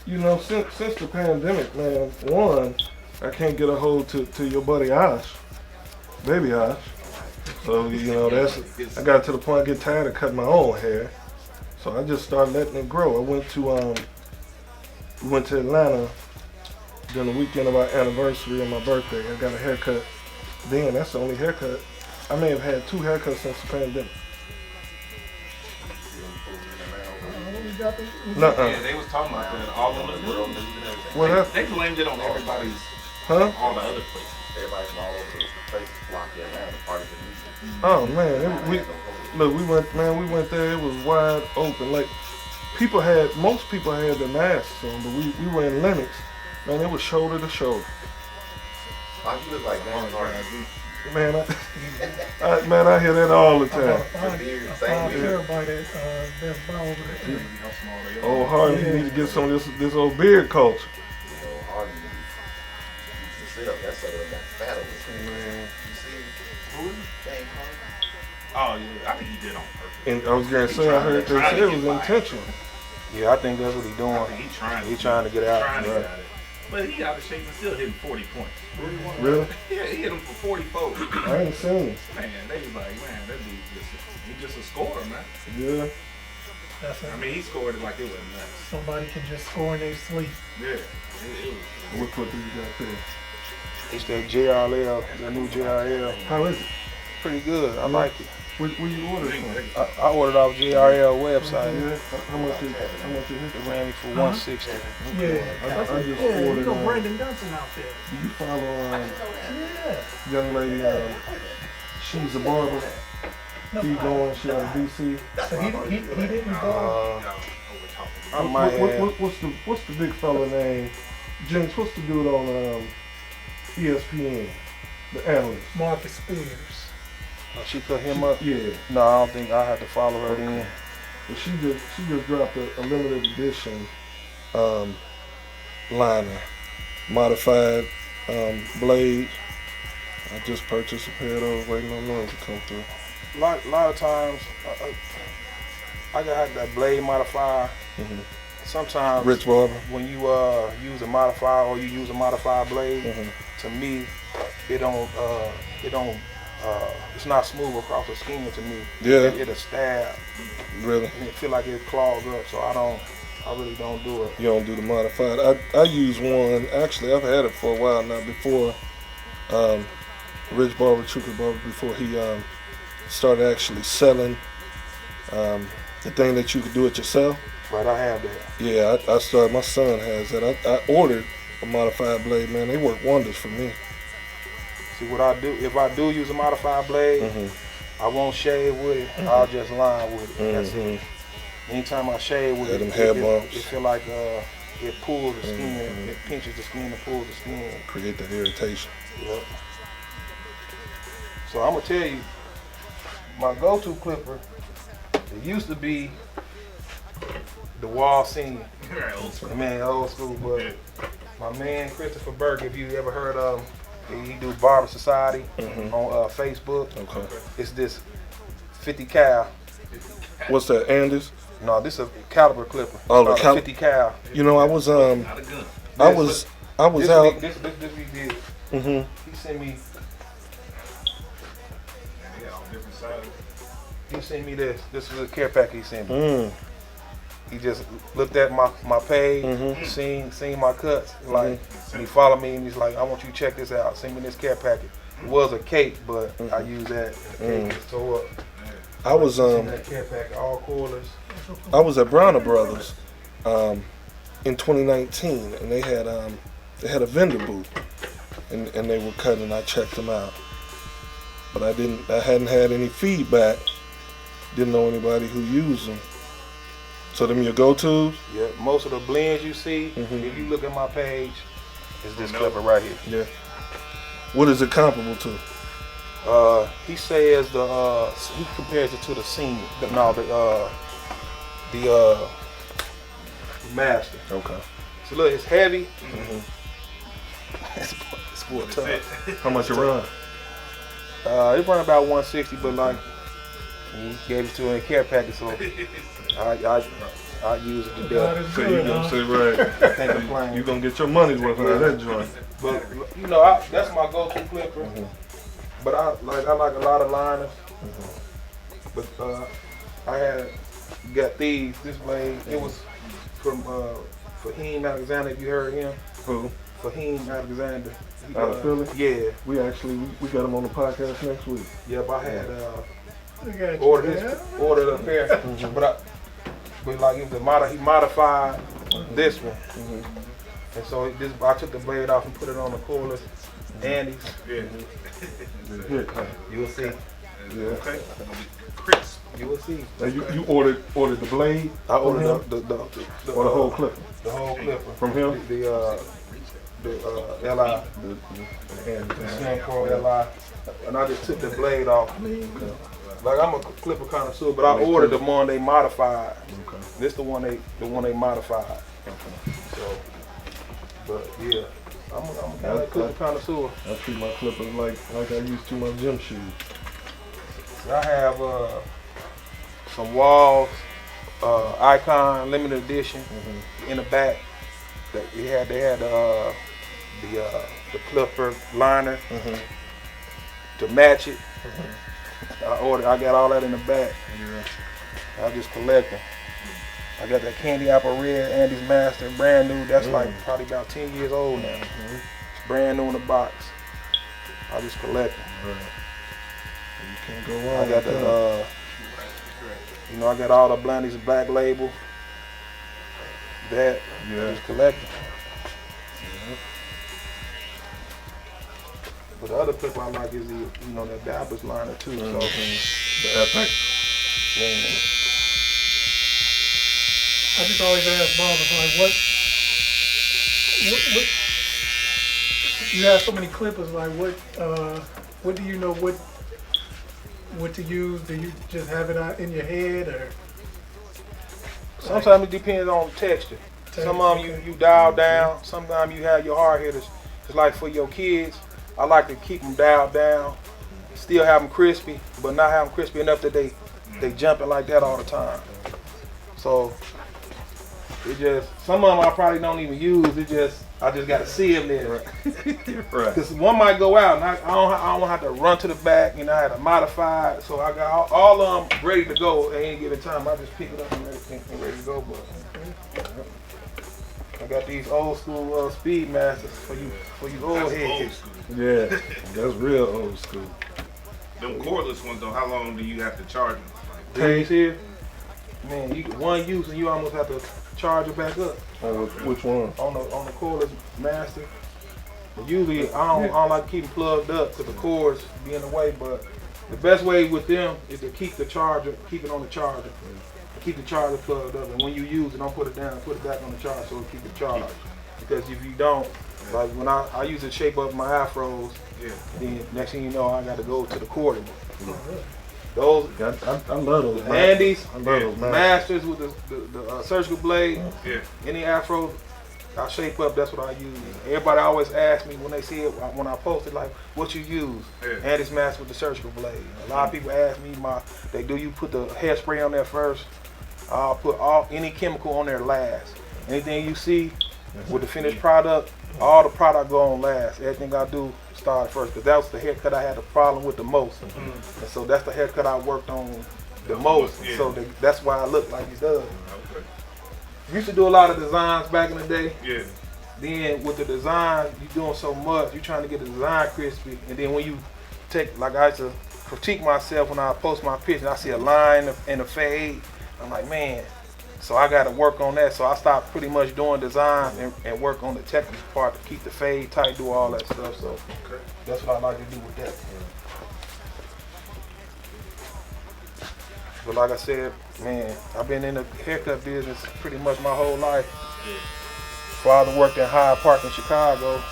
You know, since the pandemic, man, one, I can't get a hold to your buddy Ash, baby Ash. So, you know, I got to the point I get tired of cutting my own hair. So I just started letting it grow. I went to Atlanta during the weekend of our anniversary and my birthday. I got a haircut then. That's the only haircut. I may have had 2 haircuts since the pandemic. Yeah, they was talking about that all over the world. Well, they blamed it on everybody's, all the other places. Everybody from all over the place flocked in Atlanta to party with music. Oh man, we went there. It was wide open. Like most people had their masks on, but we were in Lennox. Man, it was shoulder to shoulder. Why you look like that? Man, I hear that all the time. Oh, Hardy, you need to get some of this old beard culture. Oh yeah, I think he did on purpose. And I was gonna say, I heard they say it was intentional. Yeah, I think that's what he's doing. He's trying to get out. But he out of shape and still hitting 40 points. Really? Yeah, he hit him for 44. I ain't seen it. Man, they was like, man, that dude just a scorer, man. Yeah. I mean, he scored it like it wasn't that. Somebody can just score in their sleep. Yeah. What clip do you got there? It's that JRL, the new JRL. How is it? Pretty good. I like it. Where you ordered from? I ordered off JRL website. Yeah. How much is it? It ran me for $160. Yeah. I just you ordered. know Brandon Johnson out there. Do you follow young lady? She's a barber. Keep going. She out of DC. So he didn't go. I might have. What's the big fella name? Jinx, what's the dude on ESPN? The analyst. Marcus Spears. She put him up? Yeah. No, I don't think I had to follow her then. But she just dropped a limited edition liner, modified blades. I just purchased a pair of those, waiting on those to come through. A lot of times, I got that blade modifier. Mm-hmm. Sometimes, Rich Barber. When you use a modifier or you use a modified blade, to me, it's not smooth across the skin to me. Yeah. It'll stab. Really? And it feel like it clogs up, so I really don't do it. You don't do the modified. I use one, actually I've had it for a while now, before Rich Barber, before he started actually selling the thing that you could do it yourself. Right, I have that. Yeah, I started, my son has that. I ordered a modified blade, man. They work wonders for me. See what I do, if I do use a modified blade, I won't shave with it, I'll just line with it. That's it. Anytime I shave with them hair bumps. It feel like it pulls the skin, it pinches the skin and pulls the skin. Create that irritation. Yep. So I'm gonna tell you, my go-to clipper, it used to be the Wall Senior. Man, old school, but my man Christopher Burke, if you ever heard of him, he do Barber Society on Facebook. Okay. It's this 50 cal. What's that, Andes? No, this is a caliber clipper. Oh, the 50 cal. You know, I was out. This we did. He sent me. He sent me this. This was a care pack he sent me. He just looked at my page, seen my cuts, like, and he followed me and he's like, I want you to check this out. Send me this care packet. It was a cake, but I used that. The cake was tore up. I was that care packet, all coilers. I was at Browner Brothers in 2019, and they had a vendor booth, and they were cutting. I checked them out, but I hadn't had any feedback. Didn't know anybody who used them. So them your go-tos? Yeah, most of the blends you see, if you look at my page, is this clipper right here. Yeah. What is it comparable to? He says he compares it to the senior. The master. Okay. So look, it's heavy. It's tough. How much it run? It run about 160, but like he gave it to in a care package, so I I use it to God death. is So you good, gonna huh? say right? Can't complain. You gonna get your money's worth out of that joint. But you know, that's my go-to clipper. But I like a lot of liners. But I got these. This blade, it was from Fahim Alexander. If you heard him, Who? Fahim Alexander. He, Out of Philly? Yeah, We got him on the podcast next week. yep. I had I got you, ordered man. ordered a pair, but like it was he modified this one, and so I took the blade off and put it on the cordless Andes. Yeah. Hit, huh? You will see. Yeah. Okay. Crisp. You will see. Now you ordered the blade? I ordered him? the Or the whole clip the whole clipper from him? The LI, the Slim Pro LI, and I just took the blade off. Like I'm a clipper connoisseur, but I ordered the one they modified. Okay. This the one they modified. So, but yeah, I'm a kind of clipper connoisseur. I treat my clippers like I used to my gym shoes. I have some Walls Icon limited edition in the back. They had the clipper liner to match it. I got all that in the back. I just collecting. I got that candy apple red Andy's Master, brand new. That's like probably about 10 years old now. It's brand new in the box. I just collecting. You can't go wrong. I got the, I got all the Blandy's Black Label. That, just collecting. But the other clip I like is that Barber's liner too. So, The epic. I just always ask Barber, like, what, you have so many clippers, like, what do you know what to use? Do you just have it out in your head, or? sometimes it depends on texture. Some of them you dial down. Sometimes you have your hard hitters. It's like for your kids, I like to keep them dialed down, still have them crispy, but not have them crispy enough that they jumping like that all the time. So it just, some of them I probably don't even use. I just got to see them there. Right. Because one might go out and I don't have to run to the back. I had to modify it. So I got all of them ready to go at any given time. I just pick it up and ready to go. But I got these old school Speed Masters for you old Old heads. school. Yeah, that's real old school. Them cordless ones though, how long do you have to charge them? These here, man, you one use and you almost have to charge it back up. Which one? On the cordless Master. But usually I don't like to keep them plugged up because the cords be in the way. But the best way with them is to keep it on the charger. Keep the charger plugged up, and when you use it, don't put it down, put it back on the charger so it keep it charged. Because if you don't, like when I use it to shape up my afros, then next thing you know, I got to go to the cording. Those I love those. Andes, I love those Masters with the surgical blade, any afro, I shape up, that's what I use. Everybody always asks me when they see it, when I post it, like, what you use? Andes Master with the surgical blade. A lot of people ask me, do you put the hairspray on there first? I'll put any chemical on there last. Anything you see with the finished product, all the product go on last. Everything I do start first, because that was the haircut I had the problem with the most. And so that's the haircut I worked on the most. So that's why I look like he does. Used to do a lot of designs back in the day. Then with the design, you're doing so much, you're trying to get the design crispy. And then when you take, like I used to critique myself when I post my picture, and I see a line and a fade, I'm like, man, so I got to work on that. So I stopped pretty much doing design and work on the technical part to keep the fade tight, do all that stuff. So that's what I like to do with that. But like I said, man, I've been in the haircut business pretty much my whole life. Father worked in Hyde Park in Chicago.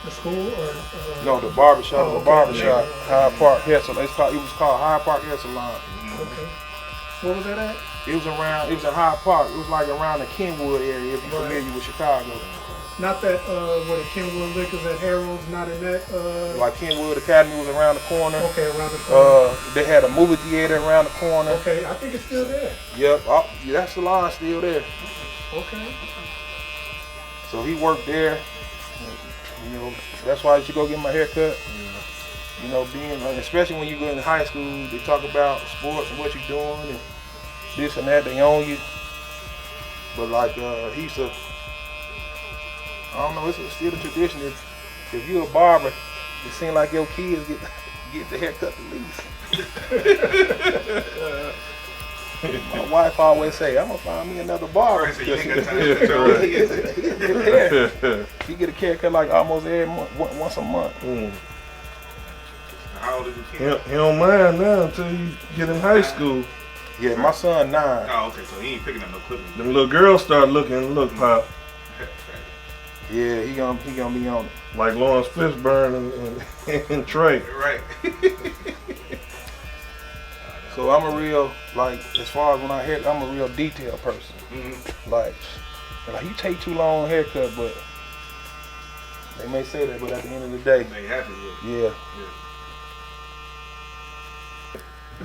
The school or? No, the barbershop. Oh, The okay. barbershop, Hyde Park Hair Salon. It was called Hyde Park Hair Salon. Okay. What was that at? It was in Hyde Park. It was like around the Kenwood area, if you're familiar with Chicago. Not that, what, Kenwood Liquors at Harold's, not in that, Like Kenwood Academy was around the corner. okay, around the corner. They had a movie theater around the corner. Okay, I think it's still there. Yep, that salon's still there. Okay. So he worked there. You know, that's why I used to go get my hair cut. You know, being, especially when you go in high school, they talk about sports and what you're doing and this and that, they own you. But like, he used to, I don't know, it's still a tradition. If you're a barber, it seems like your kids get the haircut the least. My wife always say, I'm gonna find me another barber. So you ain't got time to He get a haircut like almost every month, once a month. How old is your kid? He don't mind now until you get in high school. Yeah, my son 9. Oh, okay, so he ain't picking up no clippings. Them little girls start looking, look, Pop, Yeah, he gonna be on it. like Lawrence Fishburne and Trey. Right. So I'm a real, like, as far as when I hair, I'm a real detail person. Like you take too long on haircut, but they may say that, but at the end of the day, They have to, yeah.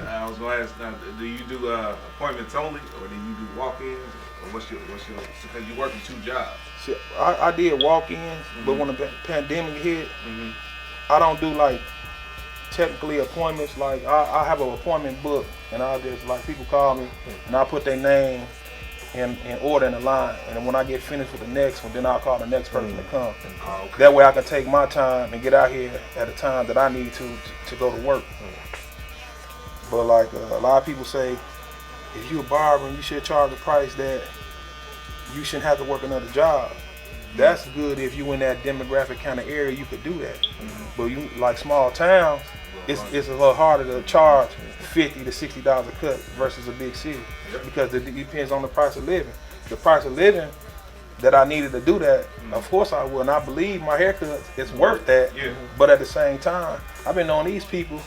I was gonna ask, do you do appointments only, or do you do walk-ins, or what's your? Because you working 2 jobs. See, I did walk-ins, but when the pandemic hit, I don't do like technically appointments. Like I have an appointment book, and I just like people call me, and I put their name in order in the line, and then when I get finished with the next one, then I'll call the next person to come. Oh, okay. That way I can take my time and get out here at a time that I need to go to work. But like a lot of people say, if you're a barber, you should charge a price that you shouldn't have to work another job. That's good if you in that demographic kind of area, you could do that. But you like small towns, it's a little harder to charge $50 to $60 a cut versus a big city, because it depends on the price of living. The price of living that I needed to do that, of course I will, and I believe my haircut is worth that. Yeah. But at the same time, I've been on these people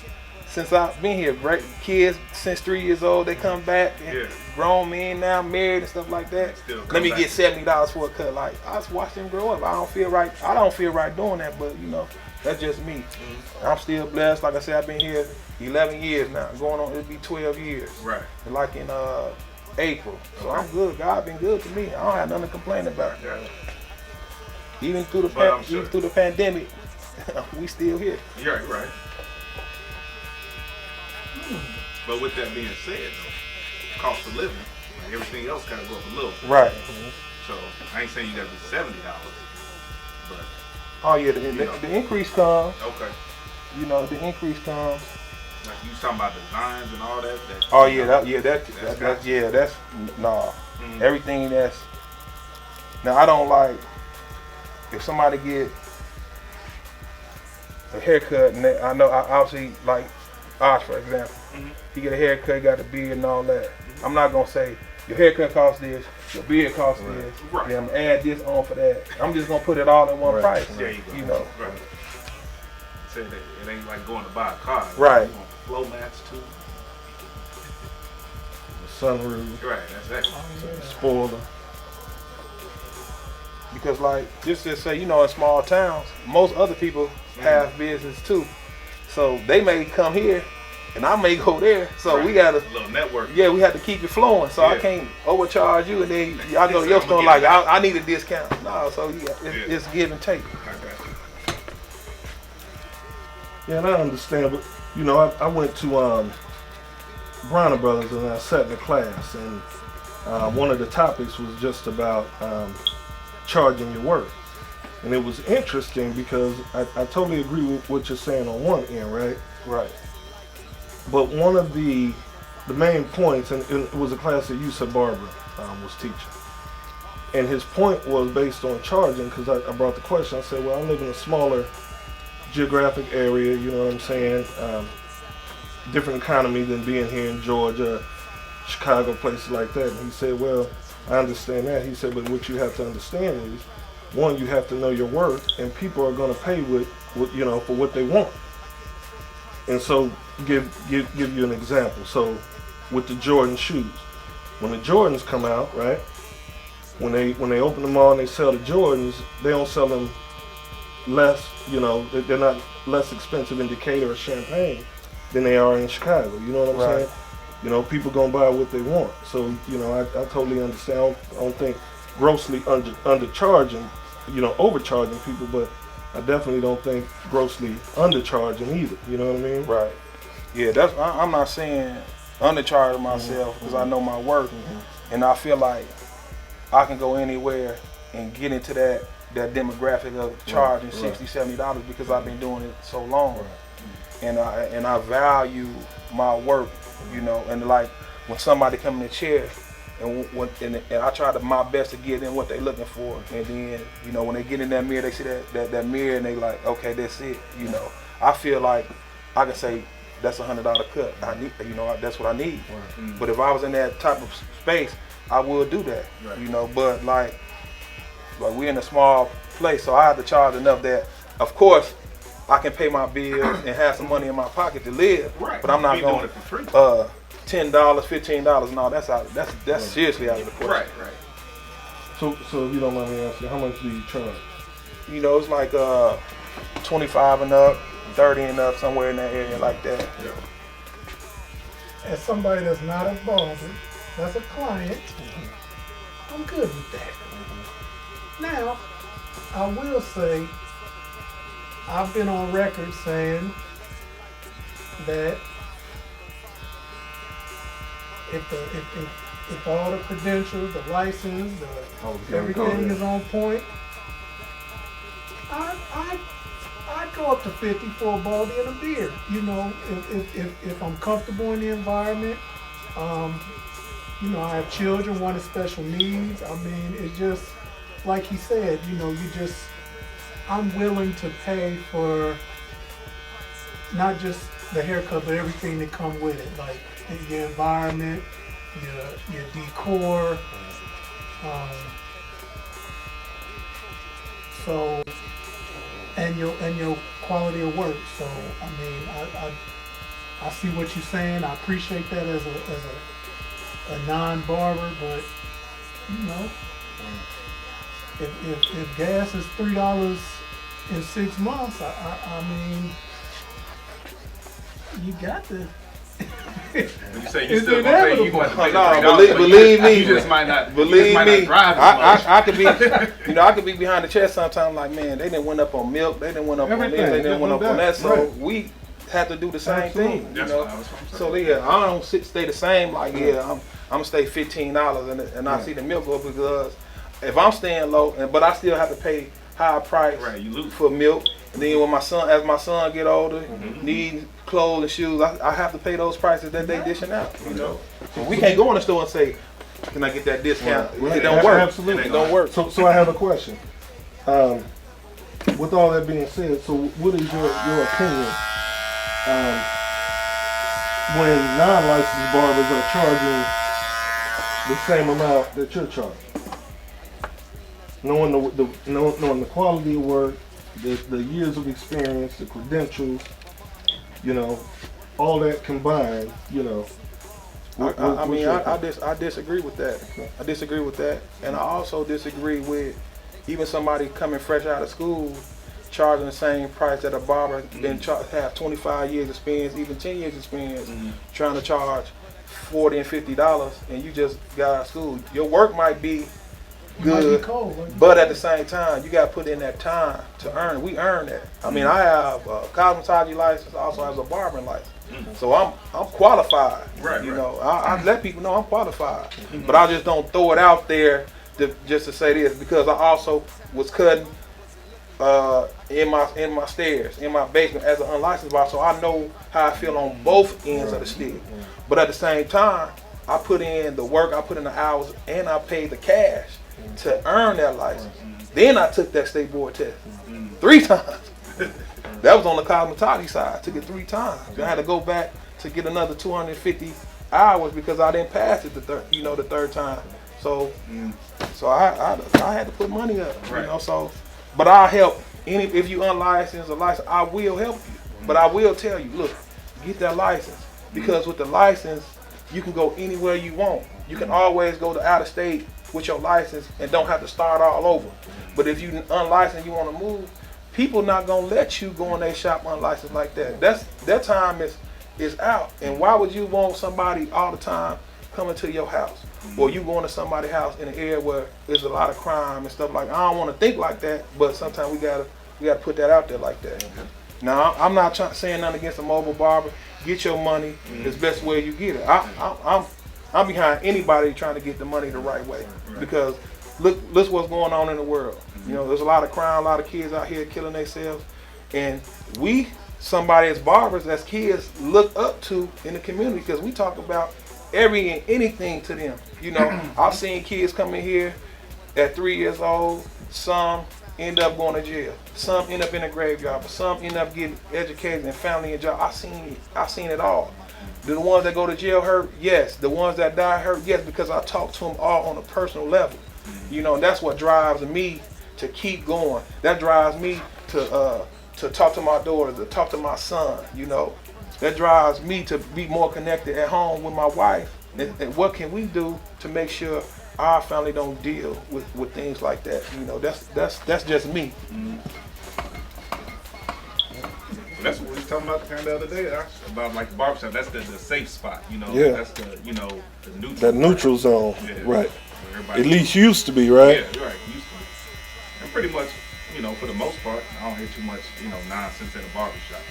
since I've been here. Kids since 3 years old, they come back and grown men now, married and stuff like that. Let me get $70 for a cut. Like, I just watch them grow up. I don't feel right doing that, but you know, that's just me. I'm still blessed. Like I said, I've been here 11 years now. Going on, it'll be 12 years. Right. Like in April. So I'm good. God been good to me. I don't have nothing to complain about. Yeah. Even through the pandemic, we still here. You're right. But with that being said, though, cost of living, like everything else gotta go up a little. Right. So I ain't saying you gotta do $70, but Oh yeah, the increase comes. okay. You know, the increase comes. Like you talking about designs and all that. Oh yeah, that's nah. Everything that's now I don't like if somebody get a haircut and I know I obviously like Osh for example. He get a haircut, got a beard and all that. I'm not gonna say your haircut costs this, your beard costs this. Right. Then I'm gonna add this on for that. I'm just gonna put it all in one price. There you go. You know. Right. Say that it ain't like going to buy a car. Right. You want flow mats too. Sunroof, Right. That's that. spoiler. Because like just to say, you know, in small towns, most other people have business too. So they may come here and I may go there. So we gotta a little network. we have to keep it flowing. So I can't overcharge you and then I go to your store like I need a discount. No, so it's give and take. Yeah, and I understand, but you know, I went to Bronner Brothers and I sat in a class, and one of the topics was just about charging your work. And it was interesting because I totally agree with what you're saying on one end, right? Right. But one of the main points, and it was a class that you said Barber was teaching, and his point was based on charging, because I brought the question. I said, well, I live in a smaller geographic area, you know what I'm saying, different economy than being here in Georgia, Chicago, places like that. And he said, well, I understand that. He said, but what you have to understand is, one, you have to know your worth, and people are going to pay with you know, for what they want. And so give you an example. So with the Jordan shoes, when the Jordans come out, right, when they open the mall and they sell the Jordans, they don't sell them less, you know, they're not less expensive in Decatur or Champaign than they are in Chicago. You know what I'm saying? You know, people gonna buy what they want. So, you know, I totally understand. I don't think grossly undercharging, you know, overcharging people, but I definitely don't think grossly undercharging either. You know what I mean? Right. Yeah, I'm not saying undercharging myself because I know my work, and I feel like I can go anywhere and get into that demographic of charging $60, $70 because I've been doing it so long, and I value my work, you know, and like when somebody come in the chair. And I try my best to give them what they're looking for, and then, you know, when they get in that mirror, they see that mirror, and they like, okay, that's it. You know, I feel like I can say that's $100 cut. I need, you know, that's what I need. Right. But if I was in that type of space, I would do that. Right. You know, but like we're in a small place, so I have to charge enough that, of course, I can pay my bills and have some money in my pocket to live. Right. But I'm not going it for free. $10, $15, no, that's seriously out of the question. Right. So if you don't mind me asking, how much do you charge? You know, it's like 25 and up, 30 and up, somewhere in that area like that. Yeah. As somebody that's not a barber, that's a client, I'm good with that. Now, I will say, I've been on record saying that if all the credentials, the license, everything is on point, I'd go up to 50 for a baldy and a beard. You know, if I'm comfortable in the environment, you know, I have children, one with special needs. I mean, it's just like he said, you know, I'm willing to pay for not just the haircut, but everything that comes with it, like your environment, your decor, so and your quality of work. So I mean, I see what you're saying. I appreciate that as a non-barber, but you know, if gas is $3 in 6 months, I mean, you got to. When you say you still gonna pay, you going to pay believe me. You just might not. Believe me. Drive I could be, you know, I could be behind the chair sometimes. Like, man, they didn't went up on milk. They didn't went up on this. They didn't went up on that. So we have to do the same thing. You know. So yeah, I don't stay the same. Like I'm gonna stay $15 and I see the milk go up because if I'm staying low, but I still have to pay high price for milk. And then when as my son get older, need clothes and shoes, I have to pay those prices that they dishing out. You know, so we can't go in the store and say, "Can I get that discount?" It don't work. Absolutely, it don't work. So I have a question. With all that being said, so what is your opinion when non-licensed barbers are charging the same amount that you're charging? Knowing the quality of work, the years of experience, the credentials, you know, all that combined, you know. I disagree with that. I disagree with that, and I also disagree with even somebody coming fresh out of school charging the same price that a barber been have 25 years experience, even 10 years experience, trying to charge $40 and $50, and you just got out of school. Your work might be good, but at the same time, you got to put in that time to earn it. We earn that. I mean, I have a cosmetology license, also have a barbering license, so I'm qualified. You know, I let people know I'm qualified, but I just don't throw it out there just to say this because I also was cutting in my stairs, in my basement as an unlicensed barber, so I know how I feel on both ends of the stick. But at the same time, I put in the work, I put in the hours, and I paid the cash to earn that license. Then I took that state board test 3 times. That was on the cosmetology side. I took it 3 times. I had to go back to get another 250 hours because I didn't pass it the third time. So I had to put money up. You know, so but I'll help if you unlicensed or licensed, I will help you. But I will tell you, look, get that license because with the license you can go anywhere you want. You can always go to out of state with your license and don't have to start all over. But if you unlicensed, you want to move, people not gonna let you go in their shop unlicensed like that. That time is out. And why would you want somebody all the time coming to your house? Or you going to somebody's house in an area where there's a lot of crime and stuff like that? I don't want to think like that, but sometimes we gotta put that out there like that. Now I'm not saying nothing against a mobile barber. Get your money as best way you get it. I'm behind anybody trying to get the money the right way, because look what's going on in the world. You know, there's a lot of crime, a lot of kids out here killing themselves, and somebody as barbers, as kids, look up to in the community, because we talk about every and anything to them. You know, I've seen kids come in here at 3 years old. Some end up going to jail. Some end up in a graveyard, but some end up getting educated and family and job. I seen it all. The ones that go to jail hurt, yes. The ones that die hurt, yes, because I talk to them all on a personal level. You know, and that's what drives me to keep going. That drives me to talk to my daughter, to talk to my son. You know, that drives me to be more connected at home with my wife. And what can we do to make sure our family don't deal with things like that? You know, that's just me. That's what we was talking about kind of the other day, about like the barbershop. That's the safe spot, you know. Yeah. That's the, you know, the neutral. That neutral zone, Yeah. right? Everybody, At least used to be, right? Yeah, right. Used to be. And pretty much, you know, for the most part, I don't hear too much, you know, nonsense at a barbershop.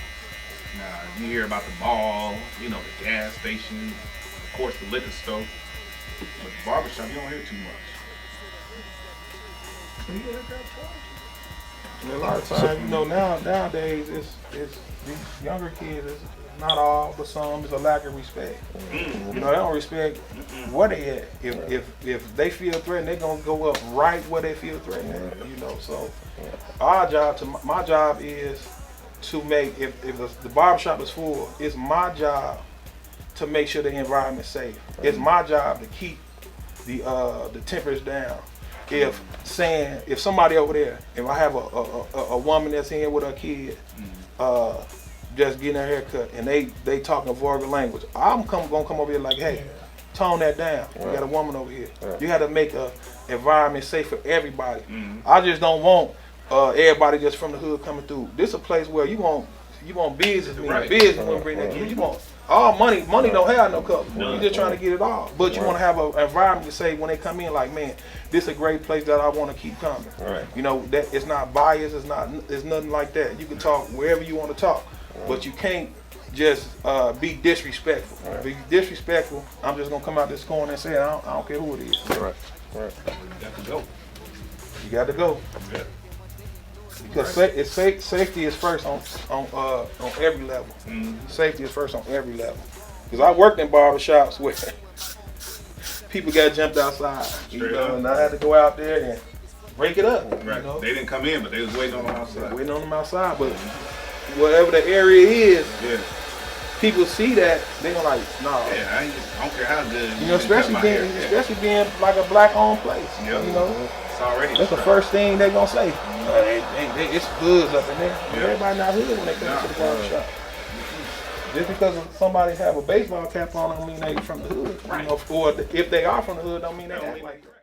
Now, you hear about the mall, you know, the gas station, of course, the liquor store. But the barbershop, you don't hear too much. And a lot of times, you know, nowadays it's these younger kids, it's not all, but some, is a lack of respect. You know, they don't respect where they at. If they feel threatened, they're gonna go up right where they feel threatened at, you know. So my job is to make, if the barbershop is full, it's my job to make sure the environment's safe. It's my job to keep the tempers down. If somebody over there, if I have a woman that's in here with her kid, just getting her hair cut, and they talking vulgar language, I'm gonna come over here like, hey, tone that down. You got a woman over here. You got to make a environment safe for everybody. I just don't want everybody just from the hood coming through. This is a place where you want businessmen, businessmen bring that kid. You want all money. Money don't have no color. You just trying to get it all. But you want to have an environment to say when they come in, like, man, this is a great place that I want to keep coming. You know, that it's not biased. It's nothing like that. You can talk wherever you want to talk, but you can't just be disrespectful. If you disrespectful, I'm just gonna come out this corner and say it. I don't care who it is. You got to go. You got to go. Yeah. Because safety is first on every level. Safety is first on every level. Because I worked in barbershops where people got jumped outside, you know, and I had to go out there and break it up. Right. You know? They didn't come in, but they was waiting on them outside. Waiting on them outside, but whatever the area is, people see that, they gonna like, nah. Yeah, I don't care how good. You know, especially being like a black-owned place. You know, it's already. that's the first thing they gonna say. It's hoods up in there. Everybody not hood when they come to the barbershop. Just because somebody have a baseball cap on don't mean they from the hood. You know, or if they are from the hood, don't mean they act like that.